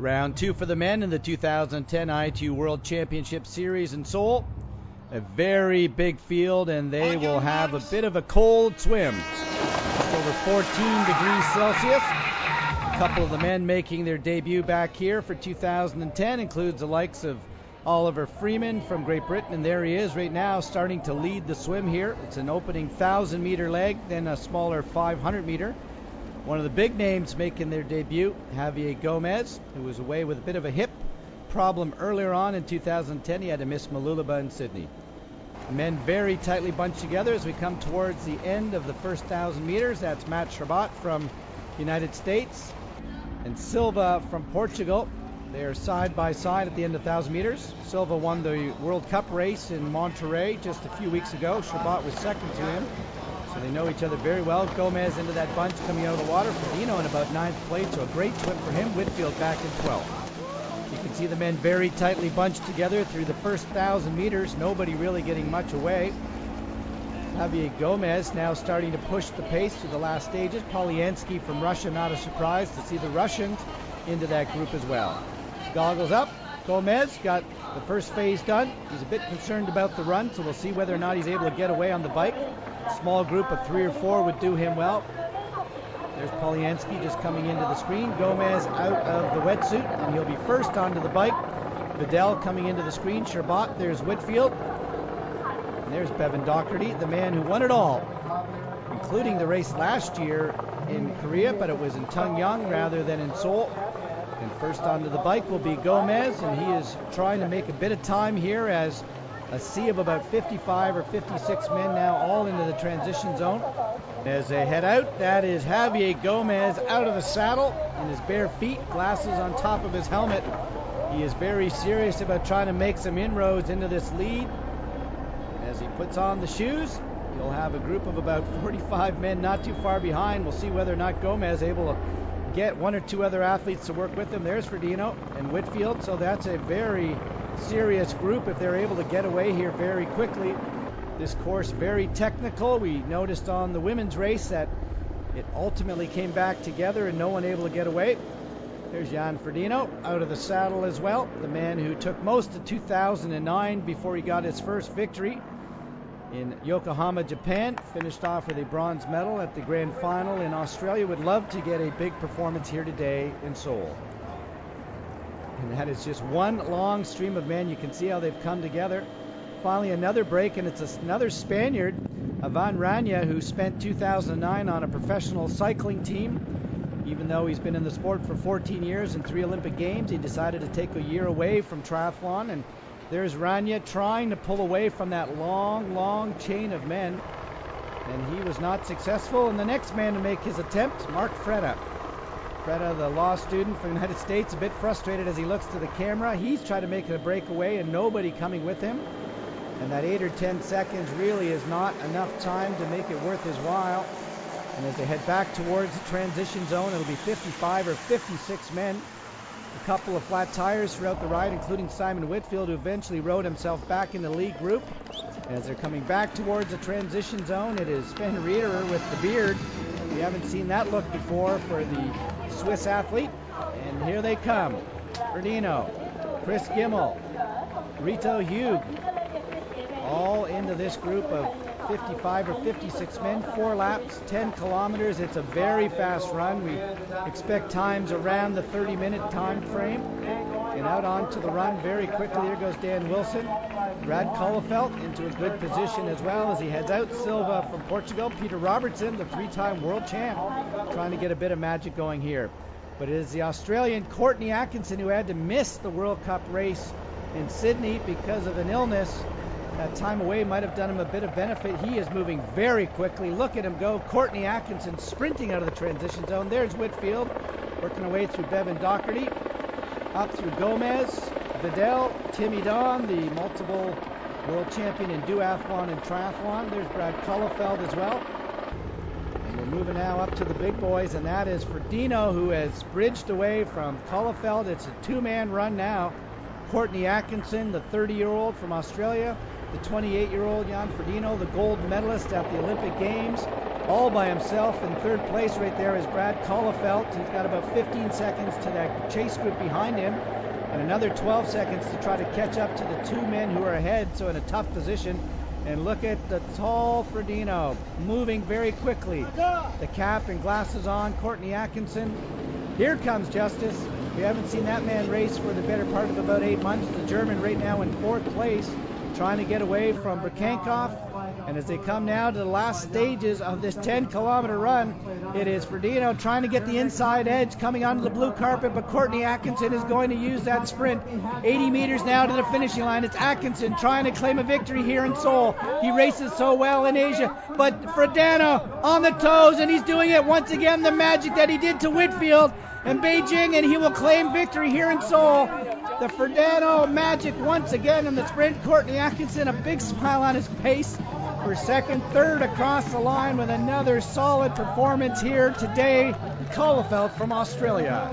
Round two for the men in the 2010 ITU World Championship Series in Seoul. A very big field, and they will have a bit of a cold swim. Just over 14 degrees Celsius. A couple of the men making their debut back here for 2010 includes the likes of Oliver Freeman from Great Britain, and there he is right now starting to lead the swim here. It's an opening 1,000-meter leg, then a smaller 500-meter. One of the big names making their debut, Javier Gomez, who was away with a bit of a hip problem earlier on in 2010. He had to miss Malulaba in Sydney. Men very tightly bunched together as we come towards the end of the first 1,000 meters. That's Matt Sherbat from the United States and Silva from Portugal. They are side by side at the end of 1,000 meters. Silva won the World Cup race in Monterey just a few weeks ago. Sherbat was second to him. So they know each other very well. Gomez into that bunch coming out of the water. Ferdino in about 9th place, so a great swim for him. Whitfield back in 12th. You can see the men very tightly bunched together through the first 1,000 meters. Nobody really getting much away. Javier Gomez now starting to push the pace to the last stages. Polyansky from Russia, not a surprise to see the Russians into that group as well. Goggles up. Gomez got the first phase done. He's a bit concerned about the run, so we'll see whether or not he's able to get away on the bike. A small group of 3 or 4 would do him well. There's Polyansky just coming into the screen. Gomez out of the wetsuit, and he'll be first onto the bike. Vidal coming into the screen. Sherbat, there's Whitfield. And there's Bevan Docherty, the man who won it all, including the race last year in Korea, but it was in Tungyang rather than in Seoul. And first onto the bike will be Gomez, and he is trying to make a bit of time here as a sea of about 55 or 56 men now all into the transition zone. As they head out, that is Javier Gomez out of the saddle in his bare feet, glasses on top of his helmet. He is very serious about trying to make some inroads into this lead. As he puts on the shoes, he'll have a group of about 45 men not too far behind. We'll see whether or not Gomez is able to get 1 or 2 other athletes to work with him. There's Ferdino and Whitfield, so that's a very serious group if they're able to get away here very quickly. This course very technical. We noticed on the women's race that it ultimately came back together and no one able to get away. There's Jan Ferdino out of the saddle as well, the man who took most of 2009 before he got his first victory in Yokohama, Japan. Finished off with a bronze medal at the grand final in Australia. Would love to get a big performance here today in Seoul. And that is just one long stream of men. You can see how they've come together. Finally another break, and it's another Spaniard, Ivan Rania, who spent 2009 on a professional cycling team. Even though he's been in the sport for 14 years and 3 Olympic Games, he decided to take a year away from triathlon. And there's Rania trying to pull away from that long chain of men. And he was not successful. And the next man to make his attempt, Mark Freda. Freda, the law student from the United States, a bit frustrated as he looks to the camera. He's trying to make it a breakaway and nobody coming with him. And that 8 or 10 seconds really is not enough time to make it worth his while. And as they head back towards the transition zone, it'll be 55 or 56 men. A couple of flat tires throughout the ride, including Simon Whitfield, who eventually rode himself back in the lead group. As they're coming back towards the transition zone, it is Sven Riederer with the beard. We haven't seen that look before for the Swiss athlete. And here they come. Ferdino, Chris Gimmel, Rito Hugh, all into this group of 55 or 56 men, 4 laps, 10 kilometers. It's a very fast run. We expect times around the 30-minute time frame. And out onto the run very quickly. Here goes Dan Wilson. Brad Kullefelt into a good position as well as he heads out. Silva from Portugal. Peter Robertson, the 3-time world champ, trying to get a bit of magic going here. But it is the Australian Courtney Atkinson who had to miss the World Cup race in Sydney because of an illness. That time away might have done him a bit of benefit. He is moving very quickly. Look at him go. Courtney Atkinson sprinting out of the transition zone. There's Whitfield working away through Bevan Docherty. Up through Gomez, Vidal, Timmy Don, the multiple world champion in duathlon and triathlon. There's Brad Kullefelt as well. And we're moving now up to the big boys, and that is Ferdino, who has bridged away from Kullefelt. It's a 2-man run now. Courtney Atkinson, the 30-year-old from Australia, the 28-year-old Jan Ferdino, the gold medalist at the Olympic Games. all by himself. In third place right there is Brad Kollefelt. He's got about 15 seconds to that chase group behind him, and another 12 seconds to try to catch up to the two men who are ahead, so in a tough position. And look at the tall Frodeno moving very quickly. The cap and glasses on, Courtney Atkinson. Here comes Justice. We haven't seen that man race for the better part of about 8 months. The German right now in fourth place, trying to get away from Brakankov. And as they come now to the last stages of this 10-kilometer run, it is Frodeno trying to get the inside edge coming onto the blue carpet, but Courtney Atkinson is going to use that sprint. 80 meters now to the finishing line. It's Atkinson trying to claim a victory here in Seoul. He races so well in Asia, but Frodeno on the toes, and he's doing it once again, the magic that he did to Whitfield in Beijing, and he will claim victory here in Seoul. The Frodeno magic once again in the sprint. Courtney Atkinson, a big smile on his face for second, third across the line with another solid performance here today. Kollefelt from Australia.